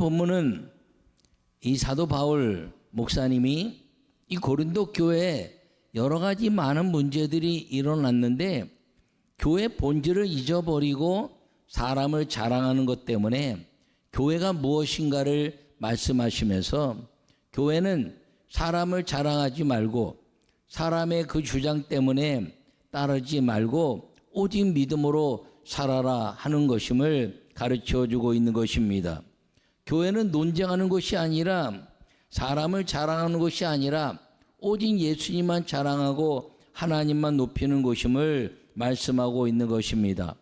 본문은 이 사도 바울 목사님이 이 고린도 교회에 여러 가지 많은 문제들이 일어났는데 교회 본질을 잊어버리고 사람을 자랑하는 것 때문에 교회가 무엇인가를 말씀하시면서 교회는 사람을 자랑하지 말고 사람의 그 주장 때문에 따르지 말고 오직 믿음으로 살아라 하는 것임을 가르쳐 주고 있는 것입니다. 교회는 논쟁하는 것이 아니라 사람을 자랑하는 것이 아니라 오직 예수님만 자랑하고 하나님만 높이는 것임을 말씀하고 있는 것입니다.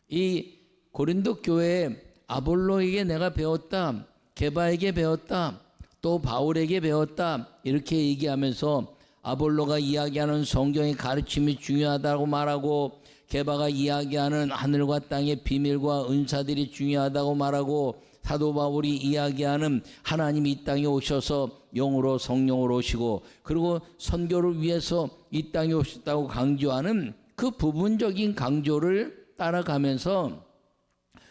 이 고린도 교회에 아볼로에게 내가 배웠다, 게바에게 배웠다, 또 바울에게 배웠다 이렇게 얘기하면서 아볼로가 이야기하는 성경의 가르침이 중요하다고 말하고 게바가 이야기하는 하늘과 땅의 비밀과 은사들이 중요하다고 말하고 사도 바울이 이야기하는 하나님이 이 땅에 오셔서 영으로 성령으로 오시고 그리고 선교를 위해서 이 땅에 오셨다고 강조하는 그 부분적인 강조를 따라가면서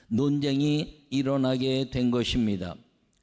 논쟁이 일어나게 된 것입니다.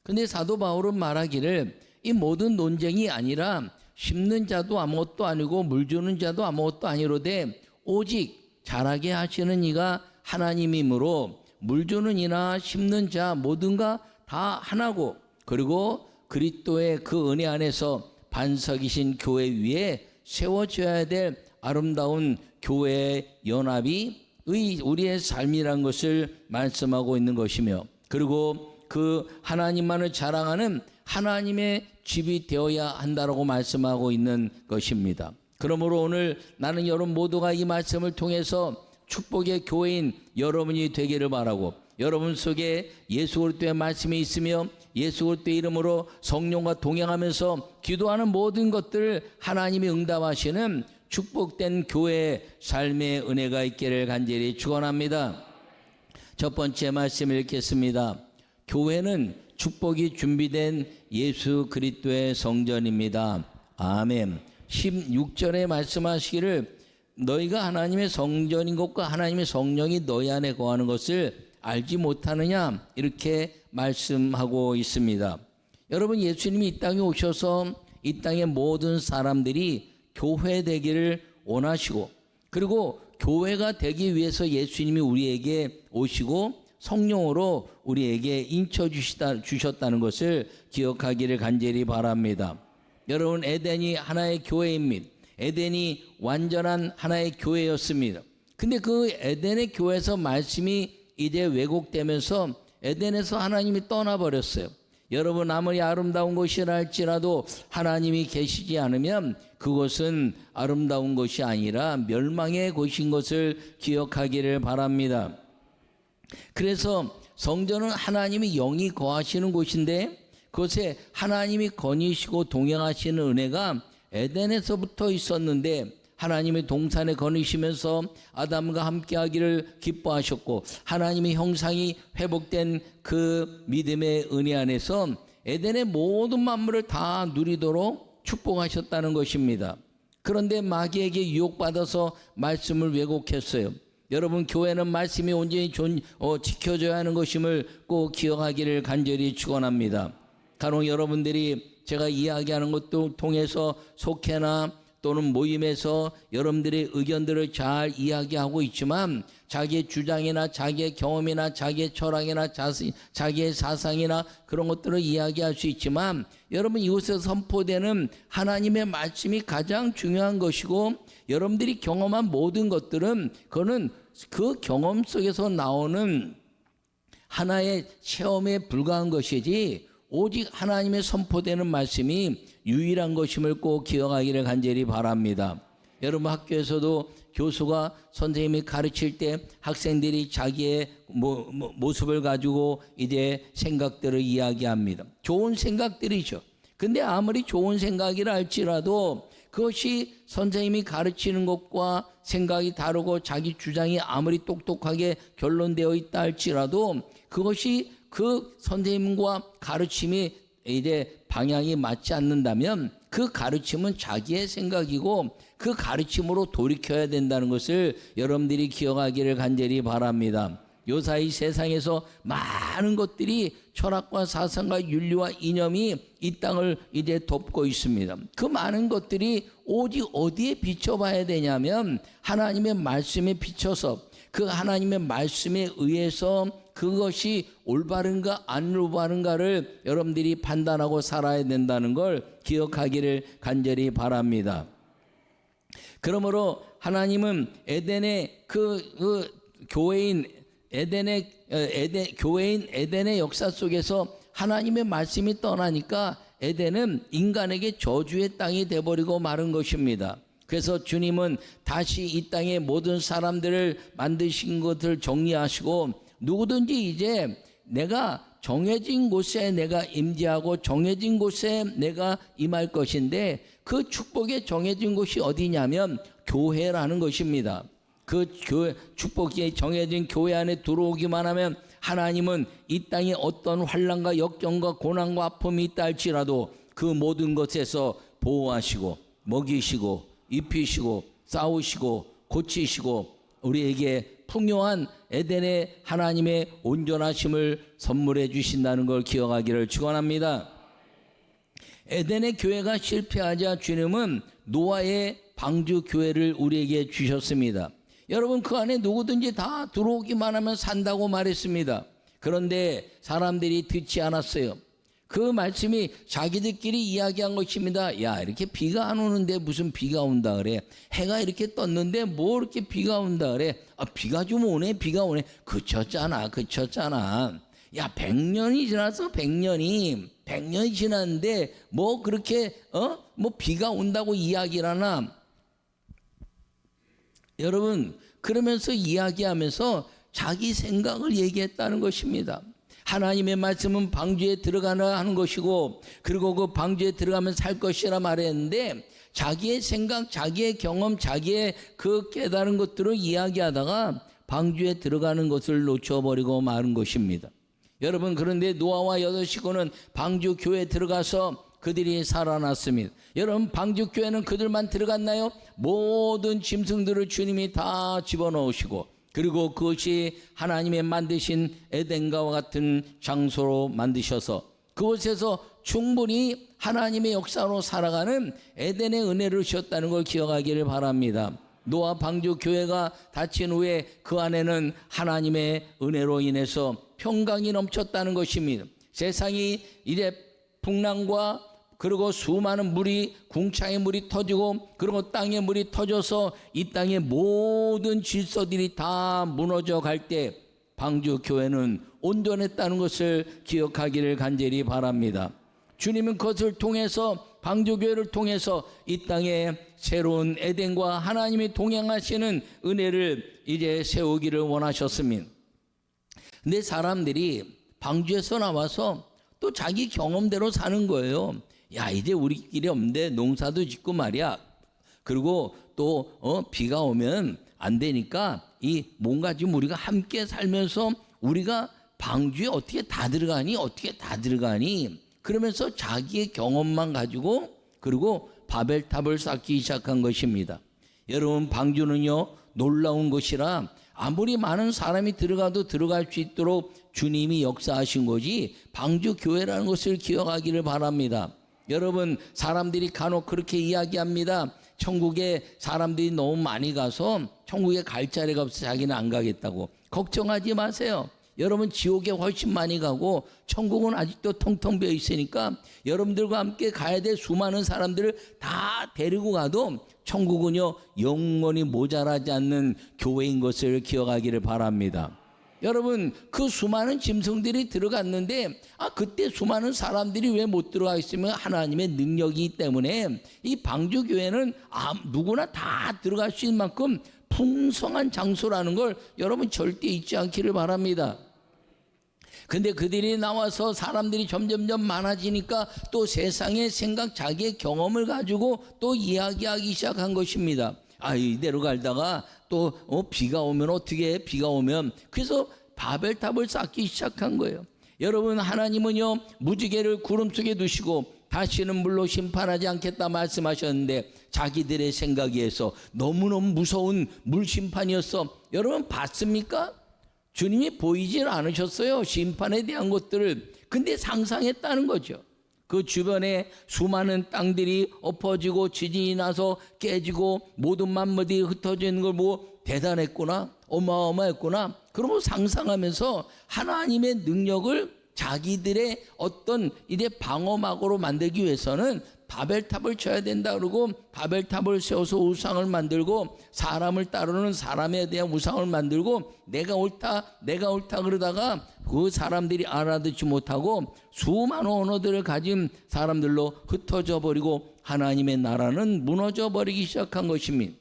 근데 사도 바울은 말하기를 이 모든 논쟁이 아니라 심는 자도 아무것도 아니고 물 주는 자도 아무것도 아니로되 오직 자라게 하시는 이가 하나님이므로 물 주는 이나 심는 자 모든가 다 하나고 그리고 그리스도의 그 은혜 안에서 반석이신 교회 위에 세워져야 될 아름다운 교회의 연합이 우리의 삶이란 것을 말씀하고 있는 것이며 그리고 그 하나님만을 자랑하는 하나님의 집이 되어야 한다라고 말씀하고 있는 것입니다. 그러므로 오늘 나는 여러분 모두가 이 말씀을 통해서 축복의 교회인 여러분이 되기를 바라고 여러분 속에 예수 그리스도의 말씀이 있으며 예수 그리스도의 이름으로 성령과 동행하면서 기도하는 모든 것들을 하나님이 응답하시는 축복된 교회의 삶의 은혜가 있기를 간절히 축원합니다. 첫 번째 말씀 읽겠습니다. 교회는 축복이 준비된 예수 그리스도의 성전입니다. 아멘. 16절에 말씀하시기를 너희가 하나님의 성전인 것과 하나님의 성령이 너희 안에 거하는 것을 알지 못하느냐 이렇게 말씀하고 있습니다. 여러분 예수님이 이 땅에 오셔서 이 땅의 모든 사람들이 교회 되기를 원하시고 그리고 교회가 되기 위해서 예수님이 우리에게 오시고 성령으로 우리에게 인쳐 주셨다는 것을 기억하기를 간절히 바랍니다. 여러분 에덴이 하나의 교회입니다. 에덴이 완전한 하나의 교회였습니다. 근데 그 에덴의 교회에서 말씀이 이제 왜곡되면서 에덴에서 하나님이 떠나버렸어요. 여러분 아무리 아름다운 곳이라 할지라도 하나님이 계시지 않으면 그것은 아름다운 것이 아니라 멸망의 곳인 것을 기억하기를 바랍니다. 그래서 성전은 하나님이 영이 거하시는 곳인데 그것에 하나님이 거니시고 동행하시는 은혜가 에덴에서부터 있었는데 하나님의 동산에 거니시면서 아담과 함께하기를 기뻐하셨고 하나님의 형상이 회복된 그 믿음의 은혜 안에서 에덴의 모든 만물을 다 누리도록 축복하셨다는 것입니다. 그런데 마귀에게 유혹받아서 말씀을 왜곡했어요. 여러분 교회는 말씀이 온전히 지켜져야 하는 것임을 꼭 기억하기를 간절히 축원합니다. 간혹 여러분들이 제가 이야기하는 것도 통해서 속회나 또는 모임에서 여러분들의 의견들을 잘 이야기하고 있지만 자기의 주장이나 자기의 경험이나 자기의 철학이나 자기의 사상이나 그런 것들을 이야기할 수 있지만 여러분 이곳에서 선포되는 하나님의 말씀이 가장 중요한 것이고 여러분들이 경험한 모든 것들은 그거는 그 경험 속에서 나오는 하나의 체험에 불과한 것이지 오직 하나님의 선포되는 말씀이 유일한 것임을 꼭 기억하기를 간절히 바랍니다. 여러분 학교에서도 교수가 선생님이 가르칠 때 학생들이 자기의 모습을 가지고 이제 생각들을 이야기합니다. 좋은 생각들이죠. 근데 아무리 좋은 생각이라 할지라도 그것이 선생님이 가르치는 것과 생각이 다르고 자기 주장이 아무리 똑똑하게 결론되어 있다 할지라도 그것이 그 선생님과 가르침이 이제 방향이 맞지 않는다면 그 가르침은 자기의 생각이고 그 가르침으로 돌이켜야 된다는 것을 여러분들이 기억하기를 간절히 바랍니다. 요사이 세상에서 많은 것들이 철학과 사상과 윤리와 이념이 이 땅을 이제 덮고 있습니다. 그 많은 것들이 오직 어디에 비춰봐야 되냐면 하나님의 말씀에 비춰서 그 하나님의 말씀에 의해서 그것이 올바른가 안 올바른가를 여러분들이 판단하고 살아야 된다는 걸 기억하기를 간절히 바랍니다. 그러므로 하나님은 에덴의 교회인 에덴의 역사 속에서 하나님의 말씀이 떠나니까 에덴은 인간에게 저주의 땅이 돼버리고 마른 것입니다. 그래서 주님은 다시 이 땅의 모든 사람들을 만드신 것을 정리하시고 누구든지 이제 내가 정해진 곳에 내가 임재하고 정해진 곳에 내가 임할 것인데 그 축복에 정해진 곳이 어디냐면 교회라는 것입니다. 그 교회, 축복이 정해진 교회 안에 들어오기만 하면 하나님은 이 땅에 어떤 환난과 역경과 고난과 아픔이 있다 할지라도 그 모든 것에서 보호하시고 먹이시고 입히시고 싸우시고 고치시고 우리에게 풍요한 에덴의 하나님의 온전하심을 선물해 주신다는 걸 기억하기를 축원합니다. 에덴의 교회가 실패하자 주님은 노아의 방주 교회를 우리에게 주셨습니다. 여러분 그 안에 누구든지 다 들어오기만 하면 산다고 말했습니다. 그런데 사람들이 듣지 않았어요. 그 말씀이 자기들끼리 이야기한 것입니다. 야, 이렇게 비가 안 오는데 무슨 비가 온다 그래. 해가 이렇게 떴는데 뭐 이렇게 비가 온다 그래. 아, 비가 좀 오네, 비가 오네. 그쳤잖아. 야, 100년이 지나서 100년이 지났는데 뭐 그렇게 뭐 비가 온다고 이야기를 하나. 여러분 그러면서 이야기하면서 자기 생각을 얘기했다는 것입니다. 하나님의 말씀은 방주에 들어가라 하는 것이고 그리고 그 방주에 들어가면 살 것이라 말했는데 자기의 생각, 자기의 경험, 자기의 그 깨달은 것들을 이야기하다가 방주에 들어가는 것을 놓쳐버리고 마는 것입니다. 여러분 그런데 노아와 여덟 식구는 방주 교회에 들어가서 그들이 살아났습니다. 여러분 방주 교회는 그들만 들어갔나요? 모든 짐승들을 주님이 다 집어넣으시고 그리고 그것이 하나님의 만드신 에덴과 같은 장소로 만드셔서 그곳에서 충분히 하나님의 역사로 살아가는 에덴의 은혜를 주셨다는 걸 기억하기를 바랍니다. 노아 방주 교회가 닫힌 후에 그 안에는 하나님의 은혜로 인해서 평강이 넘쳤다는 것입니다. 세상이 이제 풍랑과 그리고 수많은 물이 궁창의 물이 터지고 그리고 땅의 물이 터져서 이 땅의 모든 질서들이 다 무너져 갈 때 방주 교회는 온전했다는 것을 기억하기를 간절히 바랍니다. 주님은 그것을 통해서 방주 교회를 통해서 이 땅에 새로운 에덴과 하나님이 동행하시는 은혜를 이제 세우기를 원하셨습니다. 근데 사람들이 방주에서 나와서 또 자기 경험대로 사는 거예요. 야, 이제 우리끼리 없는데 농사도 짓고 말이야. 그리고 또 비가 오면 안 되니까 이 뭔가 좀 우리가 함께 살면서 우리가 방주에 어떻게 다 들어가니? 그러면서 자기의 경험만 가지고 그리고 바벨탑을 쌓기 시작한 것입니다. 여러분 방주는요 놀라운 것이라 아무리 많은 사람이 들어가도 들어갈 수 있도록 주님이 역사하신 거지 방주 교회라는 것을 기억하기를 바랍니다. 여러분 사람들이 간혹 그렇게 이야기합니다. 천국에 사람들이 너무 많이 가서 천국에 갈 자리가 없어서 자기는 안 가겠다고. 걱정하지 마세요. 여러분 지옥에 훨씬 많이 가고 천국은 아직도 텅텅 비어 있으니까 여러분들과 함께 가야 될 수많은 사람들을 다 데리고 가도 천국은요 영원히 모자라지 않는 교회인 것을 기억하기를 바랍니다. 여러분 그 수많은 짐승들이 들어갔는데 그때 수많은 사람들이 왜 못 들어가 있으면 하나님의 능력이기 때문에 이 방주교회는 누구나 다 들어갈 수 있는 만큼 풍성한 장소라는 걸 여러분 절대 잊지 않기를 바랍니다. 근데 그들이 나와서 사람들이 점점점 많아지니까 또 세상의 생각 자기의 경험을 가지고 또 이야기하기 시작한 것입니다. 이대로 갈다가 또 비가 오면 어떻게 해? 비가 오면 그래서 바벨탑을 쌓기 시작한 거예요. 여러분 하나님은요 무지개를 구름 속에 두시고 다시는 물로 심판하지 않겠다 말씀하셨는데 자기들의 생각에 의해서 너무너무 무서운 물 심판이었어. 여러분 봤습니까? 주님이 보이질 않으셨어요. 심판에 대한 것들을. 근데 상상했다는 거죠. 그 주변에 수많은 땅들이 엎어지고 지진이 나서 깨지고 모든 만물이 흩어져 있는 걸 보고 대단했구나, 어마어마했구나. 그러고 상상하면서 하나님의 능력을 자기들의 어떤 이제 방어막으로 만들기 위해서는 바벨탑을 쳐야 된다 그러고 바벨탑을 세워서 우상을 만들고 사람을 따르는 사람에 대한 우상을 만들고 내가 옳다 그러다가 그 사람들이 알아듣지 못하고 수많은 언어들을 가진 사람들로 흩어져 버리고 하나님의 나라는 무너져 버리기 시작한 것입니다.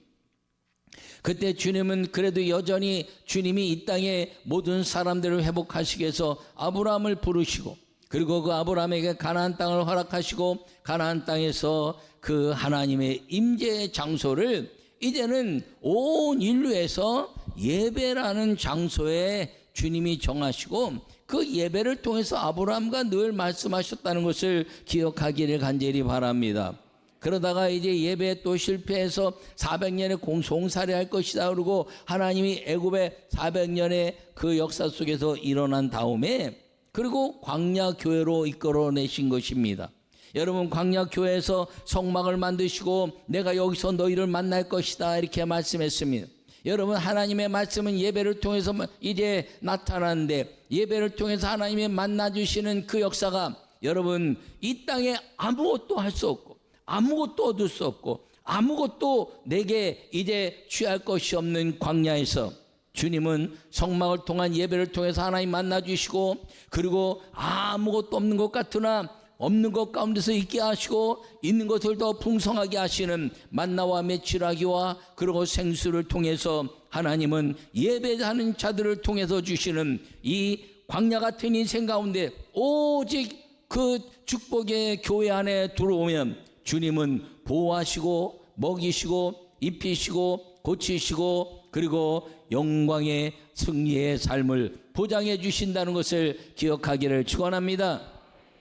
그때 주님은 그래도 여전히 주님이 이 땅의 모든 사람들을 회복하시기 위해서 아브라함을 부르시고 그리고 그 아브라함에게 가나안 땅을 허락하시고 가나안 땅에서 그 하나님의 임재의 장소를 이제는 온 인류에서 예배라는 장소에 주님이 정하시고 그 예배를 통해서 아브라함과 늘 말씀하셨다는 것을 기억하기를 간절히 바랍니다. 그러다가 이제 예배 또 실패해서 400년의 공송살이 할 것이다 그러고 하나님이 애굽의 400년의 그 역사 속에서 일어난 다음에 그리고 광야 교회로 이끌어내신 것입니다. 여러분 광야 교회에서 성막을 만드시고 내가 여기서 너희를 만날 것이다 이렇게 말씀했습니다. 여러분 하나님의 말씀은 예배를 통해서 이제 나타나는데 예배를 통해서 하나님이 만나주시는 그 역사가 여러분 이 땅에 아무것도 할 수 없고 아무것도 얻을 수 없고 아무것도 내게 이제 취할 것이 없는 광야에서 주님은 성막을 통한 예배를 통해서 하나님 만나주시고 그리고 아무것도 없는 것 같으나 없는 것 가운데서 있게 하시고 있는 것을 더 풍성하게 하시는 만나와 메추라기와 그리고 생수를 통해서 하나님은 예배하는 자들을 통해서 주시는 이 광야 같은 인생 가운데 오직 그 축복의 교회 안에 들어오면 주님은 보호하시고 먹이시고 입히시고 고치시고 그리고 영광의 승리의 삶을 보장해 주신다는 것을 기억하기를 축원합니다.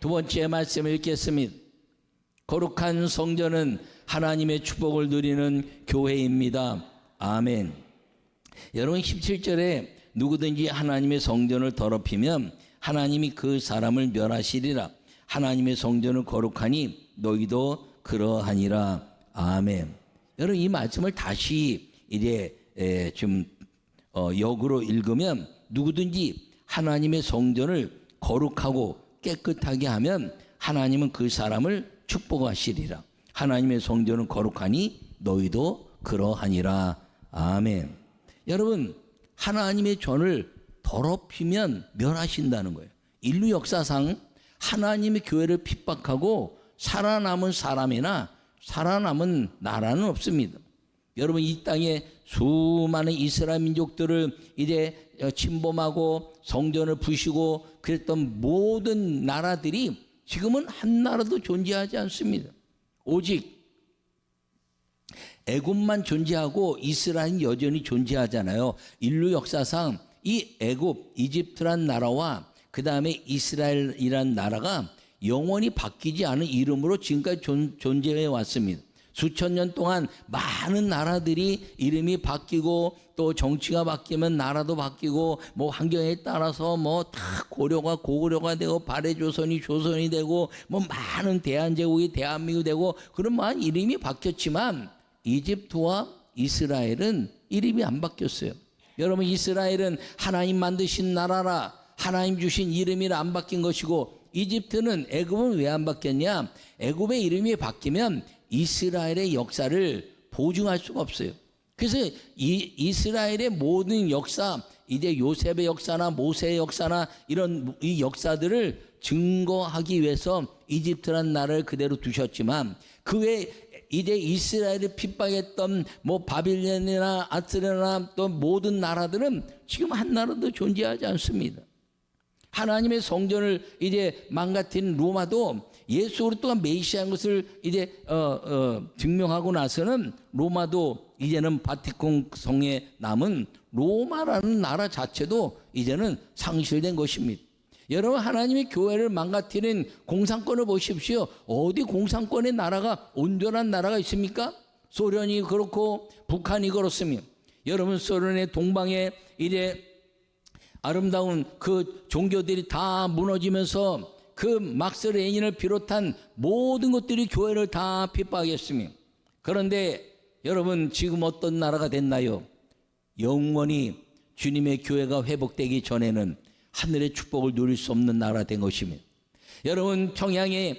두 번째 말씀을 읽겠습니다. 거룩한 성전은 하나님의 축복을 누리는 교회입니다. 아멘. 여러분 17절에 누구든지 하나님의 성전을 더럽히면 하나님이 그 사람을 멸하시리라. 하나님의 성전을 거룩하니 너희도 그러하니라. 아멘. 여러분 이 말씀을 다시 이제 좀 역으로 읽으면 누구든지 하나님의 성전을 거룩하고 깨끗하게 하면 하나님은 그 사람을 축복하시리라. 하나님의 성전은 거룩하니 너희도 그러하니라. 아멘. 여러분 하나님의 전을 더럽히면 멸하신다는 거예요. 인류 역사상 하나님의 교회를 핍박하고 살아남은 사람이나 살아남은 나라는 없습니다. 여러분 이 땅에 수많은 이스라엘 민족들을 이제 침범하고 성전을 부시고 그랬던 모든 나라들이 지금은 한 나라도 존재하지 않습니다. 오직 애굽만 존재하고 이스라엘은 여전히 존재하잖아요. 인류 역사상 이 애굽, 이집트란 나라와 그 다음에 이스라엘이란 나라가 영원히 바뀌지 않은 이름으로 지금까지 존재해 왔습니다. 수천 년 동안 많은 나라들이 이름이 바뀌고 또 정치가 바뀌면 나라도 바뀌고 뭐 환경에 따라서 뭐 다 고려가 되고 발해조선이 조선이 되고 뭐 많은 대한제국이 대한민국이 되고 그런 많은 이름이 바뀌었지만 이집트와 이스라엘은 이름이 안 바뀌었어요. 여러분 이스라엘은 하나님 만드신 나라라 하나님 주신 이름이 안 바뀐 것이고 이집트는 애굽은 왜 안 바뀌었냐? 애굽의 이름이 바뀌면 이스라엘의 역사를 보증할 수가 없어요. 그래서 이스라엘의 모든 역사, 이제 요셉의 역사나 모세의 역사나 이런 이 역사들을 증거하기 위해서 이집트라는 나라를 그대로 두셨지만 그 외에 이제 이스라엘을 핍박했던 뭐 바빌론이나 아스르나 또 모든 나라들은 지금 한 나라도 존재하지 않습니다. 하나님의 성전을 이제 망가뜨린 로마도 예수 그리스도가 메시아인 것을 이제 증명하고 나서는 로마도 이제는 바티칸 성에 남은 로마라는 나라 자체도 이제는 상실된 것입니다. 여러분 하나님의 교회를 망가뜨린 공산권을 보십시오. 어디 공산권의 나라가 온전한 나라가 있습니까? 소련이 그렇고 북한이 그렇습니다. 여러분 소련의 동방에 이제 아름다운 그 종교들이 다 무너지면서 그 막스 레닌을 비롯한 모든 것들이 교회를 다 핍박했습니다. 그런데 여러분, 지금 어떤 나라가 됐나요? 영원히 주님의 교회가 회복되기 전에는 하늘의 축복을 누릴 수 없는 나라가 된 것입니다. 여러분, 평양이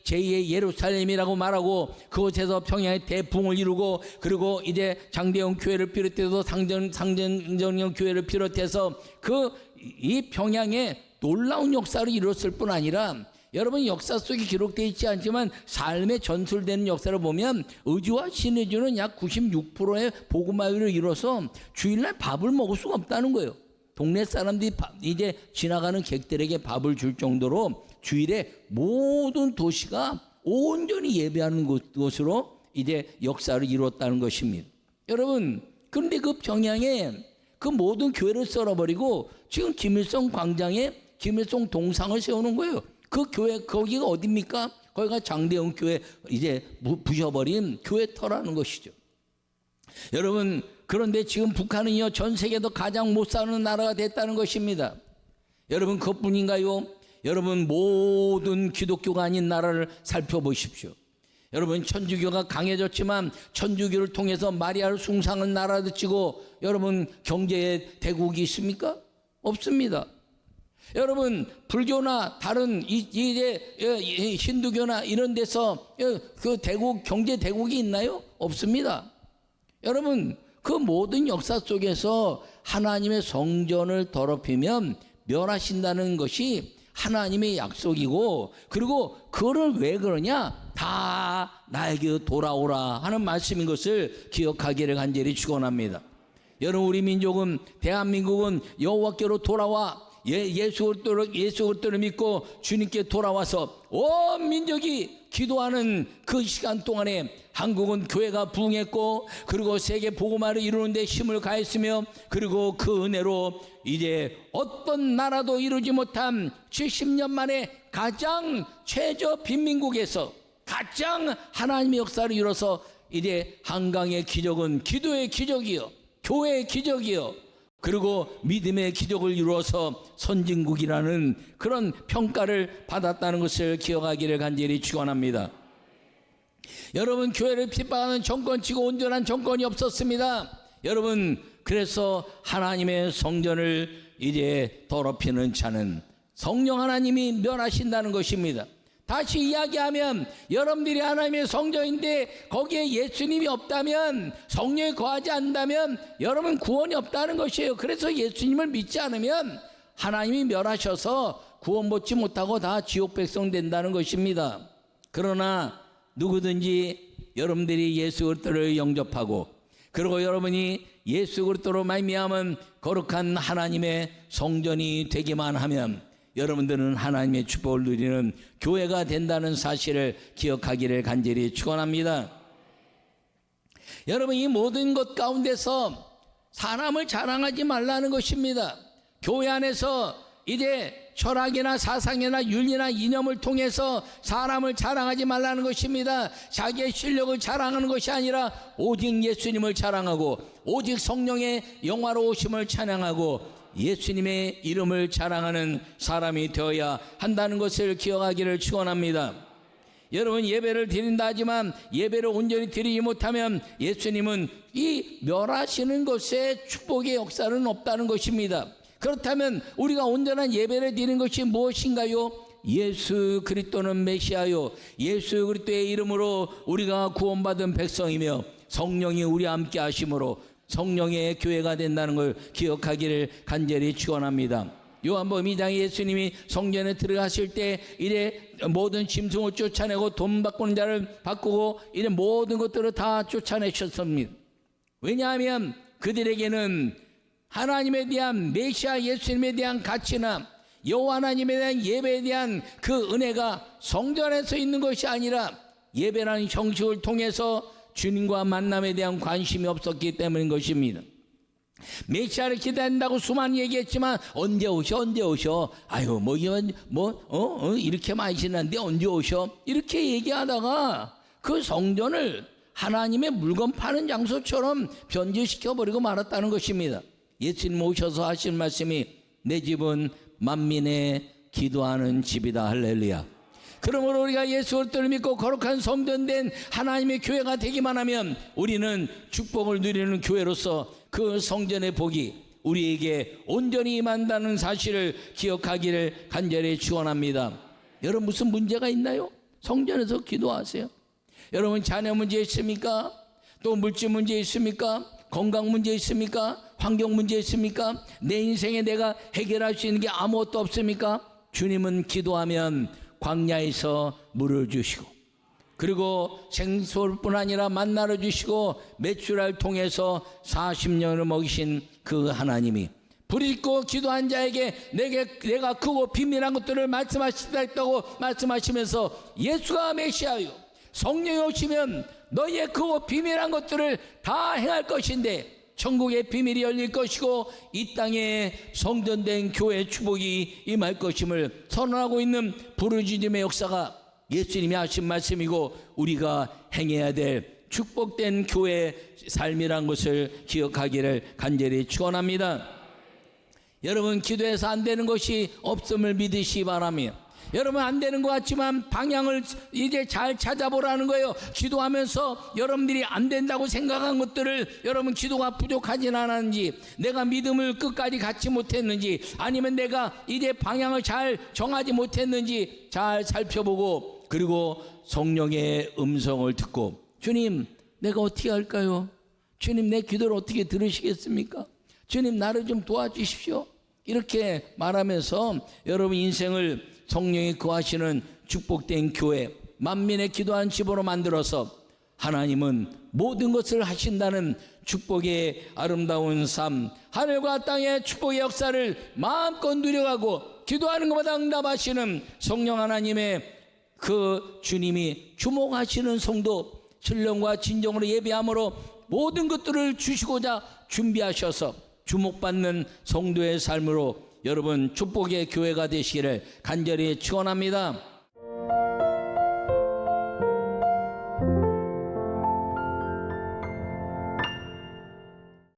제2의 예루살렘이라고 말하고 그곳에서 평양의 대풍을 이루고, 그리고 이제 장대영 교회를 비롯해서 상전영 교회를 비롯해서 이 평양에 놀라운 역사를 이뤘을 뿐 아니라, 여러분, 역사 속에 기록되어 있지 않지만 삶에 전술되는 역사를 보면 의주와 신의주는 약 96%의 복음화를 이뤄서 주일날 밥을 먹을 수가 없다는 거예요. 동네 사람들이 이제 지나가는 객들에게 밥을 줄 정도로 주일에 모든 도시가 온전히 예배하는 곳으로 이제 역사를 이뤘다는 것입니다. 여러분, 그런데 그 평양에 그 모든 교회를 썰어버리고 지금 김일성 광장에 김일성 동상을 세우는 거예요. 그 교회, 거기가 어디입니까? 거기가 장대영 교회 이제 부셔버린 교회터라는 것이죠. 여러분, 그런데 지금 북한은요, 전 세계에서 가장 못 사는 나라가 됐다는 것입니다. 여러분, 그것뿐인가요? 여러분, 모든 기독교가 아닌 나라를 살펴보십시오. 여러분, 천주교가 강해졌지만 천주교를 통해서 마리아를 숭상하는 나라도 치고 여러분, 경제의 대국이 있습니까? 없습니다. 여러분, 불교나 다른 이제 힌두교나 이런 데서 그 대국, 경제 대국이 있나요? 없습니다. 여러분, 그 모든 역사 속에서 하나님의 성전을 더럽히면 멸하신다는 것이 하나님의 약속이고, 그리고 그거를 왜 그러냐? 다 나에게 돌아오라 하는 말씀인 것을 기억하기를 간절히 축원합니다. 여러분, 우리 민족은, 대한민국은 여호와께로 돌아와 예수 그리스도를 믿고 주님께 돌아와서 온 민족이 기도하는 그 시간 동안에 한국은 교회가 부흥했고, 그리고 세계 복음화를 이루는 데 힘을 가했으며, 그리고 그 은혜로 이제 어떤 나라도 이루지 못한 70년 만에 가장 최저 빈민국에서 가장 하나님의 역사를 이뤄서 이제 한강의 기적은 기도의 기적이요, 교회의 기적이요, 그리고 믿음의 기적을 이루어서 선진국이라는 그런 평가를 받았다는 것을 기억하기를 간절히 축원합니다. 여러분, 교회를 핍박하는 정권치고 온전한 정권이 없었습니다. 여러분, 그래서 하나님의 성전을 이제 더럽히는 자는 성령 하나님이 멸하신다는 것입니다. 다시 이야기하면, 여러분들이 하나님의 성전인데 거기에 예수님이 없다면, 성령이 거하지 않는다면 여러분 구원이 없다는 것이에요. 그래서 예수님을 믿지 않으면 하나님이 멸하셔서 구원 받지 못하고 다 지옥 백성 된다는 것입니다. 그러나 누구든지 여러분들이 예수 그리스도를 영접하고, 그리고 여러분이 예수 그리스도로 말미암은 거룩한 하나님의 성전이 되기만 하면 여러분들은 하나님의 축복을 누리는 교회가 된다는 사실을 기억하기를 간절히 축원합니다. 여러분, 이 모든 것 가운데서 사람을 자랑하지 말라는 것입니다. 교회 안에서 이제 철학이나 사상이나 윤리나 이념을 통해서 사람을 자랑하지 말라는 것입니다. 자기의 실력을 자랑하는 것이 아니라 오직 예수님을 자랑하고, 오직 성령의 영화로우심을 찬양하고 예수님의 이름을 자랑하는 사람이 되어야 한다는 것을 기억하기를 축원합니다. 여러분, 예배를 드린다 하지만 예배를 온전히 드리지 못하면 예수님은 이 멸하시는 것에 축복의 역사는 없다는 것입니다. 그렇다면 우리가 온전한 예배를 드리는 것이 무엇인가요? 예수 그리스도는 메시아요, 예수 그리스도의 이름으로 우리가 구원받은 백성이며 성령이 우리 함께 하심으로 성령의 교회가 된다는 걸 기억하기를 간절히 축원합니다. 요한복음 2장에 예수님이 성전에 들어가실 때 이래 모든 짐승을 쫓아내고 돈 바꾸는 자를 바꾸고 이래 모든 것들을 다 쫓아내셨습니다. 왜냐하면 그들에게는 하나님에 대한 메시아 예수님에 대한 가치나 여호와 하나님에 대한 예배에 대한 그 은혜가 성전에서 있는 것이 아니라 예배라는 형식을 통해서 주님과 만남에 대한 관심이 없었기 때문인 것입니다. 메시아를 기다린다고 수많이 얘기했지만 언제 오셔? 아유, 이렇게 많이 지났는데 언제 오셔? 이렇게 얘기하다가 그 성전을 하나님의 물건 파는 장소처럼 변질시켜버리고 말았다는 것입니다. 예수님 오셔서 하신 말씀이 내 집은 만민의 기도하는 집이다. 할렐루야. 그러므로 우리가 예수 그리스도를 믿고 거룩한 성전된 하나님의 교회가 되기만 하면 우리는 축복을 누리는 교회로서 그 성전의 복이 우리에게 온전히 임한다는 사실을 기억하기를 간절히 축원합니다. 여러분 무슨 문제가 있나요? 성전에서 기도하세요. 여러분 자녀 문제 있습니까? 또 물질 문제 있습니까? 건강 문제 있습니까? 환경 문제 있습니까? 내 인생에 내가 해결할 수 있는 게 아무것도 없습니까? 주님은 기도하면 광야에서 물을 주시고, 그리고 생수뿐 아니라 만나를 주시고 메추라를 통해서 40년을 먹이신 그 하나님이 부르짖고 기도한 자에게 내가 크고 비밀한 것들을 말씀하시다 했다고 말씀하시면서 예수가 메시아요, 성령이 오시면 너희의 크고 비밀한 것들을 다 행할 것인데 천국의 비밀이 열릴 것이고 이 땅에 성전된 교회의 축복이 임할 것임을 선언하고 있는 부르짖음의 역사가 예수님이 하신 말씀이고 우리가 행해야 될 축복된 교회의 삶이란 것을 기억하기를 간절히 축원합니다. 여러분 기도해서 안 되는 것이 없음을 믿으시기 바라며, 여러분 안 되는 것 같지만 방향을 이제 잘 찾아보라는 거예요. 기도하면서 여러분들이 안 된다고 생각한 것들을 여러분 기도가 부족하진 않았는지, 내가 믿음을 끝까지 갖지 못했는지, 아니면 내가 이제 방향을 잘 정하지 못했는지 잘 살펴보고, 그리고 성령의 음성을 듣고 주님 내가 어떻게 할까요? 주님 내 기도를 어떻게 들으시겠습니까? 주님 나를 좀 도와주십시오. 이렇게 말하면서 여러분 인생을 성령이 거하시는 축복된 교회, 만민의 기도한 집으로 만들어서 하나님은 모든 것을 하신다는 축복의 아름다운 삶, 하늘과 땅의 축복의 역사를 마음껏 누려가고 기도하는 것마다 응답하시는 성령 하나님의 그 주님이 주목하시는 성도, 신령과 진정으로 예배함으로 모든 것들을 주시고자 준비하셔서 주목받는 성도의 삶으로 여러분 축복의 교회가 되시기를 간절히 축원합니다.